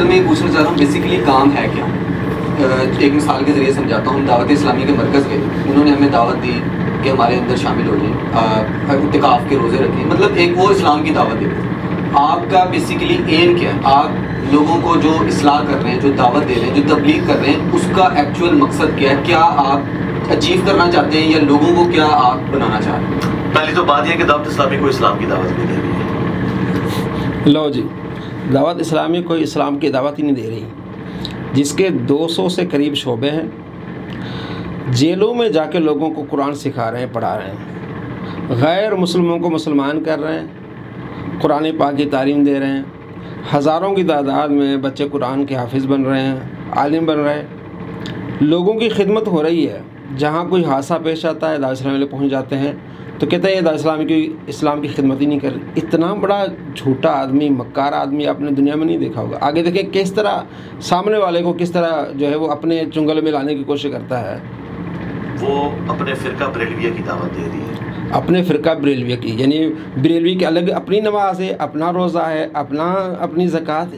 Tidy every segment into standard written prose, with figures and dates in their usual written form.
اصل میں یہ پوچھنا چاہ رہا ہوں بیسیکلی کام ہے کیا؟ ایک مثال کے ذریعے سمجھاتا ہوں. ہم دعوت اسلامی کے مرکز گئے, انہوں نے ہمیں دعوت دی کہ ہمارے اندر شامل ہو جائیں, اعتکاف کے روزے رکھیں, مطلب ایک وہ اسلام کی دعوت دیتے ہیں. آپ کا بیسیکلی ایم کیا ہے؟ آپ لوگوں کو جو اصلاح کر رہے ہیں, جو دعوت دے رہے ہیں, جو تبلیغ کر رہے ہیں, اس کا ایکچوئل مقصد کیا ہے؟ کیا آپ اچیو کرنا چاہتے ہیں یا لوگوں کو کیا آپ بنانا چاہ رہے ہیں؟ پہلی تو بات یہ کہ دعوت اسلامی کو اسلام کی دعوت نہیں دے رہی ہے. لو جی, دعوت اسلامی کوئی اسلام کی دعوت ہی نہیں دے رہی, جس کے 200 سے قریب شعبے ہیں. جیلوں میں جا کے لوگوں کو قرآن سکھا رہے ہیں, پڑھا رہے ہیں, غیر مسلموں کو مسلمان کر رہے ہیں, قرآن پاک کی تعلیم دے رہے ہیں. ہزاروں کی تعداد میں بچے قرآن کے حافظ بن رہے ہیں, عالم بن رہے ہیں. لوگوں کی خدمت ہو رہی ہے. جہاں کوئی حادثہ پیش آتا ہے دعوت اسلامی والے پہنچ جاتے ہیں تو کہتے ہیں یہ دعوت اسلامی کی اسلام کی خدمت ہی نہیں کر رہی. اتنا بڑا جھوٹا آدمی, مکار آدمی آپ نے دنیا میں نہیں دیکھا ہوگا. آگے دیکھیں کس طرح سامنے والے کو کس طرح جو ہے وہ اپنے چنگل میں لانے کی کوشش کرتا ہے. وہ اپنے فرقہ بریلویہ کی دعوت دے رہی ہے. اپنے فرقہ بریلویہ کی, یعنی بریلوی کے الگ اپنی نماز ہے, اپنا روزہ ہے, اپنی زکوٰۃ.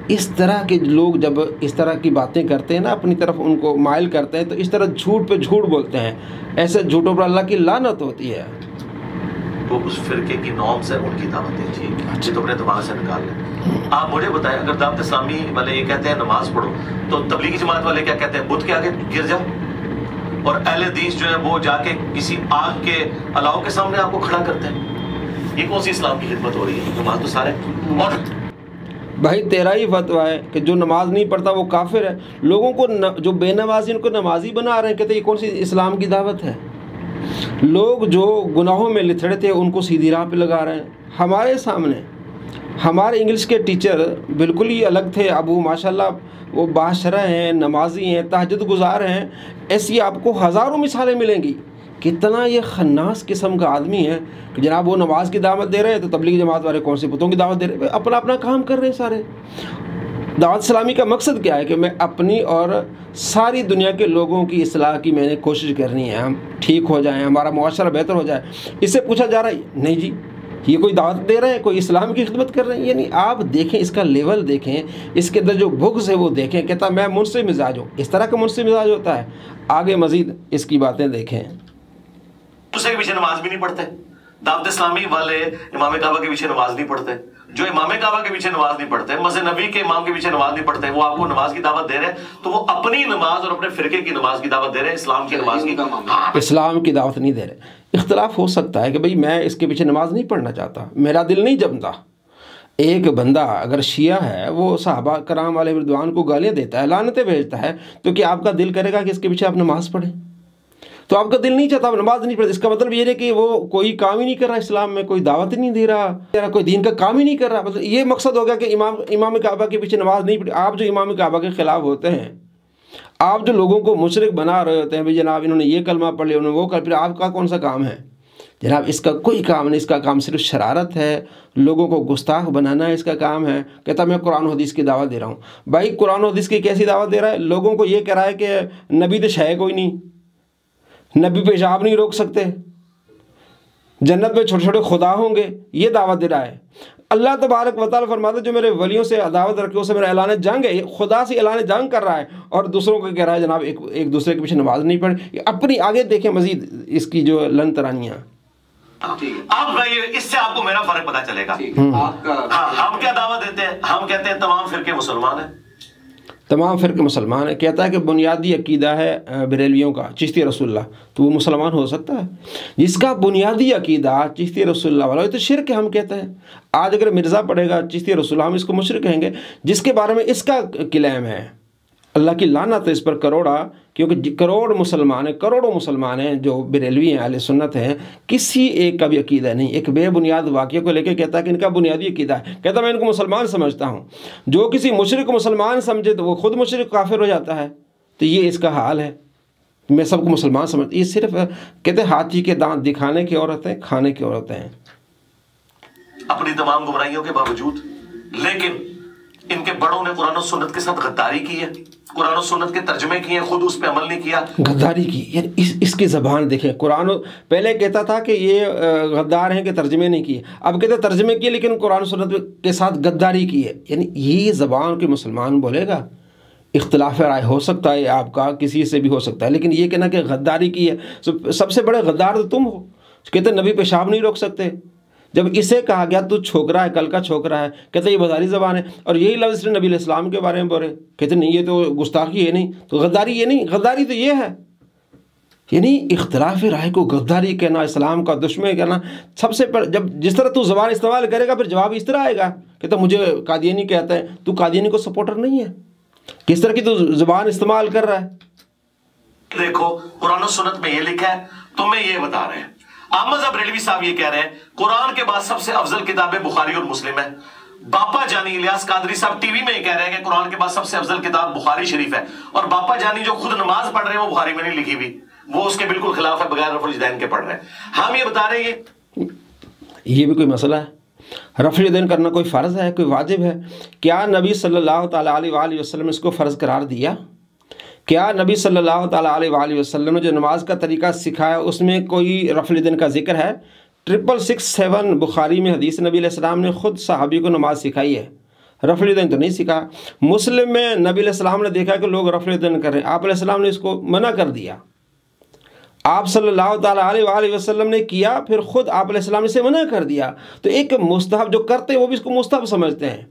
اس طرح کے لوگ جب اس طرح کی باتیں کرتے ہیں نا, اپنی طرف ان کو مائل کرتے ہیں, تو اس طرح جھوٹ پہ جھوٹ بولتے ہیں. ایسے جھوٹوں پر اللہ کی لعنت ہوتی ہے. وہ اس فرقے کی نارمز ہے, ان کی دعوت دے رہی ہے. اچھا, تو اپنے دماغ سے نکال لیں. آپ مجھے بتائیں, اگر دعوت اسلامی والے یہ کہتے ہیں نماز پڑھو, تو تبلیغی جماعت والے کیا کہتے ہیں؟ بت کے آگے گر جاؤ. اور اہل حدیث جو ہے وہ جا کے کسی آگ کے الاؤ کے سامنے آپ کو کھڑا کرتے ہیں. یہ کون سی اسلام کی خدمت ہو رہی ہے؟ نماز تو سارے. اور بھائی تیرا ہی فتویٰ ہے کہ جو نماز نہیں پڑھتا وہ کافر ہے. لوگوں کو جو بے نمازی ان کو نمازی بنا رہے ہیں, کہتے ہیں یہ کون سی اسلام کی دعوت ہے؟ لوگ جو گناہوں میں لتھڑے تھے ان کو سیدھی راہ پہ لگا رہے ہیں. ہمارے سامنے ہمارے انگلش کے ٹیچر بالکل ہی الگ تھے. ابو ماشاءاللہ وہ باشرہ ہیں, نمازی ہیں, تہجد گزار ہیں. ایسی آپ کو ہزاروں مثالیں ملیں گی. کتنا یہ خناس قسم کا آدمی ہے کہ جناب وہ نماز کی دعوت دے رہے ہیں تو تبلیغ جماعت والے کون سی بتوں کی دعوت دے رہے ہیں؟ اپنا اپنا کام کر رہے ہیں سارے. دعوت اسلامی کا مقصد کیا ہے کہ میں اپنی اور ساری دنیا کے لوگوں کی اصلاح کی میں نے کوشش کرنی ہے, ہم ٹھیک ہو جائیں, ہمارا معاشرہ بہتر ہو جائے. اس سے پوچھا جا رہا ہے نہیں جی یہ کوئی دعوت دے رہے ہیں, کوئی اسلام کی خدمت کر رہے ہیں. یعنی آپ دیکھیں اس کا لیول دیکھیں, اس کے اندر جو بغض ہے وہ دیکھیں. کہتا میں منصف مزاج ہوں. اس طرح کا منصف مزاج ہوتا ہے. آگے مزید اس کی باتیں دیکھیں. اسے کے پیچھے نماز بھی نہیں پڑھتے. دعوت اسلامی والے امام کعبہ کے پیچھے نماز نہیں پڑھتے. جو امام کعبہ کے پیچھے نماز نہیں پڑھتے, مسجد نبی کے امام کے پیچھے نماز نہیں پڑھتے, وہ آپ کو نماز کی دعوت دے رہے ہیں, تو وہ اپنی نماز اور اپنے فرقے کی نماز کی دعوت دے رہے ہیں, اسلام کی نماز کی. اسلام کی دعوت نہیں دے رہے. اختلاف ہو سکتا ہے کہ بھئی میں اس کے پیچھے نماز نہیں پڑھنا چاہتا, میرا دل نہیں جمتا. ایک بندہ اگر شیعہ ہے وہ صحابہ کرام علیہ رضوان کو گالیاں دیتا ہے, لعنتیں بھیجتا ہے, تو کیا آپ کا دل کرے گا کہ اس کے پیچھے آپ نماز پڑھیں؟ تو آپ کا دل نہیں چاہتا, آپ نماز نہیں پڑھتے. اس کا مطلب یہ ہے کہ وہ کوئی کام ہی نہیں کر رہا اسلام میں, کوئی دعوت ہی نہیں دے رہا, کوئی دین کا کام ہی نہیں کر رہا. مطلب یہ مقصد ہوگا کہ امام کعبہ کے پیچھے نماز نہیں پڑھی. آپ جو امام کعبہ کے خلاف ہوتے ہیں, آپ جو لوگوں کو مشرک بنا رہے ہوتے ہیں, بھئی جناب انہوں نے یہ کلمہ پڑھ لیا, انہوں نے وہ کر, پھر آپ کا کون سا کام ہے؟ جناب اس کا کوئی کام نہیں. اس کا کام صرف شرارت ہے, لوگوں کو گستاخ بنانا ہے اس کا کام ہے. کہتا میں قرآن و حدیث کی دعوت دے رہا ہوں. بھائی قرآن و حدیث کی کیسی دعوت دے رہا ہے؟ لوگوں کو یہ کہہ رہا ہے کہ نبی تو ہے کوئی نہیں, نبی پیشاب نہیں روک سکتے, جنت میں چھوٹے چھوٹے خدا ہوں گے, یہ دعوت دے رہا ہے. اللہ تبارک و تعالیٰ فرماتا ہے جو میرے ولیوں سے عداوت رکھے اسے میرا اعلان جنگ ہے. خدا سے اعلان جنگ کر رہا ہے اور دوسروں کو کہہ رہا ہے جناب ایک دوسرے کے پیچھے نماز نہیں پڑھے. اپنی آگے دیکھیں مزید اس کی جو لن ترانیاں. آپ اس سے آپ کو میرا فرق پتا چلے گا. ہم کیا دعوت دیتے ہیں؟ ہم کہتے ہیں تمام فرقے مسلمان ہیں. تمام فرقے مسلمان ہے. کہتا ہے کہ بنیادی عقیدہ ہے بریلویوں کا چشتی رسول اللہ, تو وہ مسلمان ہو سکتا ہے جس کا بنیادی عقیدہ چشتی رسول اللہ والا؟ یہ تو شرک ہے. ہم کہتے ہیں آج اگر مرزا پڑھے گا چشتی رسول اللہ, ہم اس کو مشرک کہیں گے. جس کے بارے میں اس کا کلیم ہے, اللہ کی لعنت ہے اس پر کروڑا, کیونکہ کروڑوں مسلمان ہیں جو بریلوی ہیں, اہل سنت ہیں. کسی ایک کا بھی عقیدہ نہیں. ایک بے بنیاد واقعے کو لے کے کہتا ہے کہ ان کا بنیادی عقیدہ ہے. کہتا میں ان کو مسلمان سمجھتا ہوں. جو کسی مشرک کو مسلمان سمجھے تو وہ خود مشرک کافر ہو جاتا ہے. تو یہ اس کا حال ہے. میں سب کو مسلمان سمجھتا. یہ صرف کہتے ہیں ہاتھی کے دانت دکھانے کی عورتیں, کھانے کی عورتیں ہیں. اپنی تمام گمراہیوں کے باوجود لیکن ان کے بڑوں نے قرآن و سنت کے ساتھ غداری کی ہے. قرآن و سنت کے ترجمے کیے، خود اس پہ عمل نہیں کیا، غداری کی. یعنی اس کی زبان دیکھیں. قرآن پہلے کہتا تھا کہ یہ غدار ہیں کہ ترجمے نہیں کیے، اب کہتے ترجمے کیے لیکن قرآن و سنت کے ساتھ غداری کی ہے. یعنی یہ زبان کوئی مسلمان بولے گا؟ اختلاف رائے ہو سکتا ہے آپ کا، کسی سے بھی ہو سکتا ہے، لیکن یہ کہنا کہ غداری کی ہے، سب سے بڑے غدار تو تم ہو. کہتے نبی پیشاب نہیں روک سکتے. جب اسے کہا گیا تو چھوکرا ہے، کل کا چھوکرا ہے، کہتے یہ بازاری زبان ہے، اور یہی لفظ اس نے نبی علیہ السلام کے بارے میں بولے، کہتے نہیں یہ تو گستاخی ہے، نہیں تو غداری یہ نہیں، غداری تو یہ ہے. یعنی اختلاف رائے کو غداری کہنا، اسلام کا دشمن کہنا. سب سے جب جس طرح تو زبان استعمال کرے گا پھر جواب اس طرح آئے گا کہ تو مجھے قادیانی کہتا ہے، تو قادیانی کو سپورٹر نہیں ہے. کس طرح کی تو زبان استعمال کر رہا ہے. دیکھو قرآن و سنت میں یہ لکھا ہے، تمہیں یہ بتا رہے ہیں. احمد بریلوی صاحب یہ کہہ رہے ہیں قرآن کے بعد سب سے افضل کتابیں بخاری اور مسلم ہے. باپا جانی الیاس قادری صاحب ٹی وی میں یہ کہہ رہے ہیں کہ قرآن کے بعد سب سے افضل کتاب بخاری شریف ہے، اور باپا جانی جو خود نماز پڑھ رہے ہیں وہ بخاری میں نہیں لکھی ہوئی، وہ اس کے بالکل خلاف ہے، بغیر رفع الیدین کے پڑھ رہے ہیں. ہم یہ بتا رہے ہیں یہ بھی کوئی مسئلہ ہے. رفع الیدین کرنا کوئی فرض ہے، کوئی واجب ہے؟ کیا نبی صلی اللہ تعالیٰ علیہ وآلہ وسلم نے اس کو فرض قرار دیا؟ کیا نبی صلی اللہ تعالیٰ علیہ وآلہ وسلم نے جو نماز کا طریقہ سکھایا اس میں کوئی رفع الیدین کا ذکر ہے؟ 6667 بخاری میں حدیث، نبی علیہ السلام نے خود صحابی کو نماز سکھائی ہے، رفع الیدین تو نہیں سکھا. مسلم میں نبی علیہ السلام نے دیکھا کہ لوگ رفع الیدین کر رہے ہیں، آپ علیہ السلام نے اس کو منع کر دیا. آپ صلی اللہ تعالیٰ علیہ وآلہ وسلم نے کیا، پھر خود آپ علیہ السلام نے اسے منع کر دیا. تو ایک مستحب جو کرتے ہیں وہ بھی اس کو مستحب سمجھتے ہیں،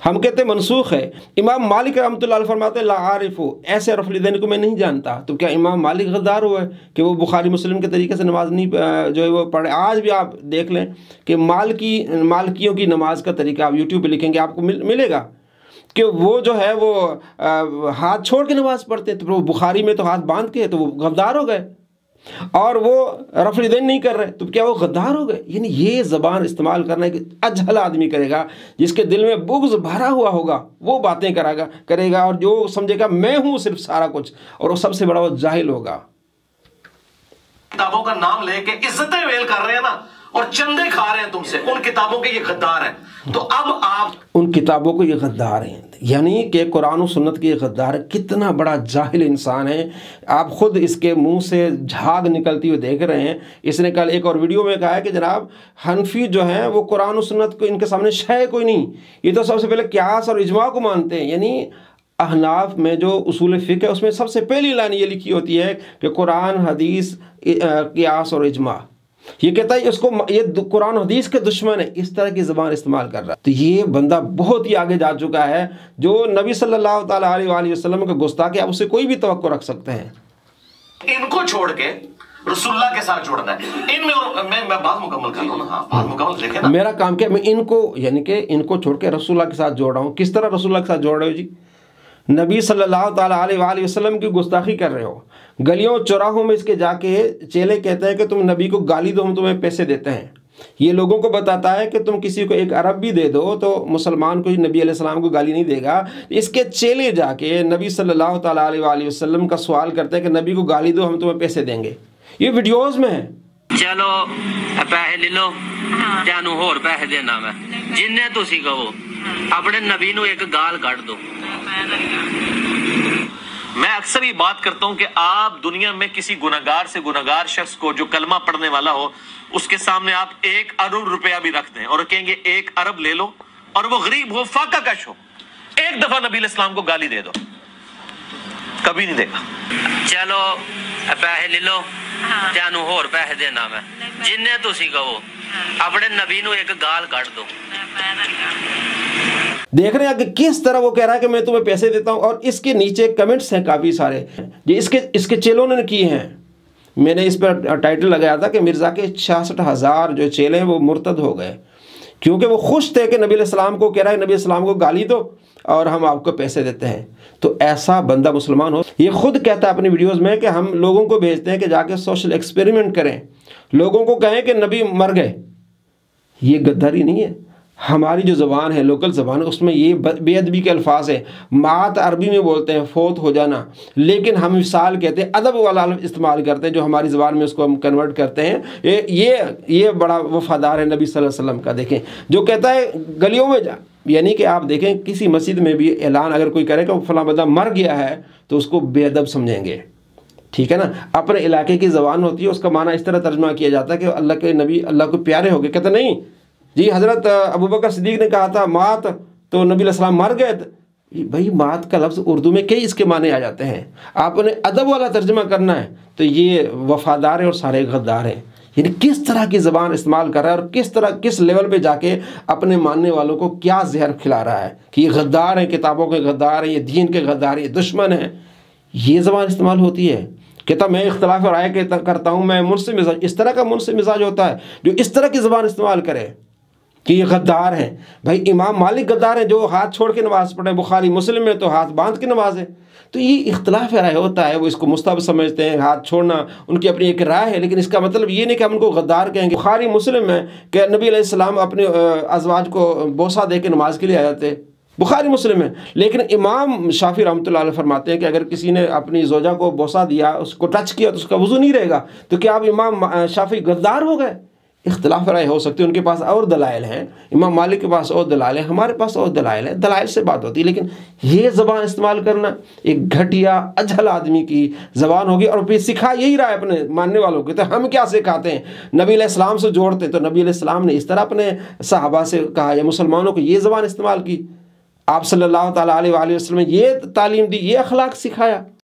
ہم کہتے ہیں منسوخ ہے. امام مالک رحمۃ اللہ علیہ فرماتے ہیں لا عارف، ایسے رفع الیدین کو میں نہیں جانتا. تو کیا امام مالک غدار ہوئے کہ وہ بخاری مسلم کے طریقے سے نماز نہیں جو ہے وہ پڑھے؟ آج بھی آپ دیکھ لیں کہ مالکیوں کی نماز کا طریقہ آپ یوٹیوب پہ لکھیں گے آپ کو ملے گا کہ وہ جو ہے وہ ہاتھ چھوڑ کے نماز پڑھتے ہیں. تو وہ بخاری میں تو ہاتھ باندھ کے، تو وہ غدار ہو گئے. اور وہ رفع الیدین نہیں کر رہے، تو کیا وہ غدار ہو گئے؟ یعنی یہ زبان استعمال کرنا ایک اجہل آدمی کرے گا، جس کے دل میں بغض بھرا ہوا ہوگا وہ باتیں کرے گا، اور جو سمجھے گا میں ہوں صرف سارا کچھ، اور وہ سب سے بڑا وہ جاہل ہوگا. کتابوں کا نام لے کے عزتیں ویل کر رہے ہیں نا، اور چندے کھا رہے ہیں تم سے، ان کتابوں کے یہ غدار ہیں. تو اب آپ ان کتابوں کو یہ غدار ہیں، یعنی کہ قرآن و سنت کے یہ غدار ہے. کتنا بڑا جاہل انسان ہے. آپ خود اس کے منہ سے جھاگ نکلتی ہوئی دیکھ رہے ہیں. اس نے کل ایک اور ویڈیو میں کہا ہے کہ جناب حنفی جو ہیں وہ قرآن و سنت کو ان کے سامنے شے کوئی نہیں، یہ تو سب سے پہلے قیاس اور اجماع کو مانتے ہیں. یعنی احناف میں جو اصول فقہ ہے اس میں سب سے پہلی لائن یہ لکھی ہوتی ہے کہ قرآن، حدیث، قیاس اور اجماع. یہ کہتا ہے اس کو یہ قرآن حدیث کے دشمن ہے، اس طرح کی زبان استعمال کر رہا ہے. تو یہ بندہ بہت ہی آگے جا چکا ہے، جو نبی صلی اللہ تعالیٰ علیہ وآلہ وسلم کا گستاخ ہے، آپ اسے کوئی بھی توقع رکھ سکتے ہیں. ان کو چھوڑ کے رسول اللہ کے ساتھ جوڑنا ہے. ان میں بات مکمل کر لوں نا. ہاں بات مکمل دیکھیں نا. میرا کام کیا، میں ان کو یعنی کہ ان کو چھوڑ کے رسول اللہ کے ساتھ جوڑ رہا ہوں. کس طرح رسول اللہ کے ساتھ جوڑ رہے ہو جی؟ نبی صلی اللہ تعالیٰ علیہ وآلہ وسلم کی گستاخی کر رہے ہو. گلیوں چوراہوں میں اس کے جا کے چیلے کہتے ہیں کہ تم نبی کو گالی دو، ہم تمہیں پیسے دیتے ہیں. یہ لوگوں کو بتاتا ہے کہ تم کسی کو 1 ارب بھی دے دو تو مسلمان کو نبی علیہ السلام کو گالی نہیں دے گا. اس کے چیلے جا کے نبی صلی اللہ تعالیٰ علیہ وآلہ وسلم کا سوال کرتے ہیں کہ نبی کو گالی دو، ہم تمہیں پیسے دیں گے. یہ ویڈیوز میں ہے. چلو پیسے لے لو، تینوں ہور پیسے دینا میں، جن تسی کہو اپنے نبی نو ایک گال کٹ دو. میں اکثر یہ بات کرتا ہوں کہ آپ دنیا میں کسی گناہگار سے گناہگار شخص کو جو کلمہ پڑھنے والا ہو، اس کے سامنے آپ 1 ارب روپیہ بھی رکھ دیں اور کہیں گے 1 ارب لے لو، اور وہ غریب ہو، فاقہ کش ہو، ایک دفعہ نبی علیہ السلام کو گالی دے دو، کبھی نہیں دے گا. چلو پیسے لے لو، تینوں ہور پیسے دینا میں، جن تسی کہو اپنے نبی نو ایک گال کٹ دو. دیکھ رہے ہیں کہ کس طرح وہ کہہ رہا ہے کہ میں تمہیں پیسے دیتا ہوں، اور اس کے نیچے کمنٹس ہیں کافی سارے جو اس کے چیلوں نے کیے ہیں. میں نے اس پر ٹائٹل لگایا تھا کہ مرزا کے 66,000 جو چیلے ہیں وہ مرتد ہو گئے، کیونکہ وہ خوش تھے کہ نبی علیہ السلام کو کہہ رہا ہے نبی علیہ السلام کو گالی دو اور ہم آپ کو پیسے دیتے ہیں. تو ایسا بندہ مسلمان ہو. یہ خود کہتا ہے اپنی ویڈیوز میں کہ ہم لوگوں کو بھیجتے ہیں کہ جا کے سوشل ایکسپیریمنٹ کریں، لوگوں کو کہیں کہ نبی مر گئے. یہ غداری نہیں ہے. ہماری جو زبان ہے لوکل زبان ہے اس میں یہ بے ادبی کے الفاظ ہیں. مات عربی میں بولتے ہیں فوت ہو جانا، لیکن ہم وصال کہتے ہیں، ادب والا استعمال کرتے ہیں جو ہماری زبان میں اس کو ہم کنورٹ کرتے ہیں. یہ بڑا وفادار ہے نبی صلی اللہ علیہ وسلم کا. دیکھیں جو کہتا ہے گلیوں میں یعنی کہ آپ دیکھیں کسی مسجد میں بھی اعلان اگر کوئی کرے کہ فلاں بندہ مر گیا ہے تو اس کو بے ادب سمجھیں گے، ٹھیک ہے نا. اپنے علاقے کی زبان ہوتی ہے، اس کا معنی اس طرح ترجمہ کیا جاتا ہے کہ اللہ کے نبی اللہ کو پیارے ہو گئے. کہتے نہیں جی حضرت ابوبکر صدیق نے کہا تھا مات، تو نبی علیہ السلام مر گئے. بھائی مات کا لفظ اردو میں کئی اس کے معنی آ جاتے ہیں، آپ نے ادب والا ترجمہ کرنا ہے تو یہ وفادار ہیں اور سارے غدار ہیں. یعنی کس طرح کی زبان استعمال کر رہا ہے اور کس طرح کس لیول پہ جا کے اپنے ماننے والوں کو کیا زہر کھلا رہا ہے کہ یہ غدار ہیں، کتابوں کے غدار ہیں، یہ دین کے غدار ہیں، یہ دشمن ہیں. یہ زبان استعمال ہوتی ہے. کہتا میں اختلاف رائے کرتا ہوں، میں منصف مزاج. اس طرح کا منصف مزاج ہوتا ہے جو اس طرح کی زبان استعمال کرے کہ یہ غدار ہیں. بھائی امام مالک غدار ہیں جو ہاتھ چھوڑ کے نماز پڑھیں، بخاری مسلم میں تو ہاتھ باندھ کے نماز ہے. تو یہ اختلاف رائے ہوتا ہے، وہ اس کو مستحب سمجھتے ہیں. ہاتھ چھوڑنا ان کی اپنی ایک رائے ہے، لیکن اس کا مطلب یہ نہیں کہ ہم ان کو غدار کہیں گے. بخاری مسلم میں کہ نبی علیہ السلام اپنے ازواج کو بوسہ دے کے نماز کے لیے آ جاتے، بخاری مسلم میں. لیکن امام شافعی رحمۃ اللہ علیہ فرماتے ہیں کہ اگر کسی نے اپنی زوجہ کو بوسہ دیا، اس کو ٹچ کیا تو اس کا وضو نہیں رہے گا. تو کیا آپ امام شافعی غدار ہو گئے؟ اختلاف رائے ہو سکتی ہے، ان کے پاس اور دلائل ہیں، امام مالک کے پاس اور دلائل ہیں، ہمارے پاس اور دلائل ہیں. دلائل سے بات ہوتی ہے، لیکن یہ زبان استعمال کرنا ایک گھٹیا اجہل آدمی کی زبان ہوگی. اور پھر سکھا یہی رہا ہے اپنے ماننے والوں کو. تو ہم کیا سکھاتے ہیں؟ نبی علیہ السلام سے جوڑتے. تو نبی علیہ السلام نے اس طرح اپنے صحابہ سے کہا یا مسلمانوں کو یہ زبان استعمال کی. آپ صلی اللہ تعالیٰ علیہ وآلہ وسلم نے یہ تعلیم دی، یہ اخلاق سکھایا.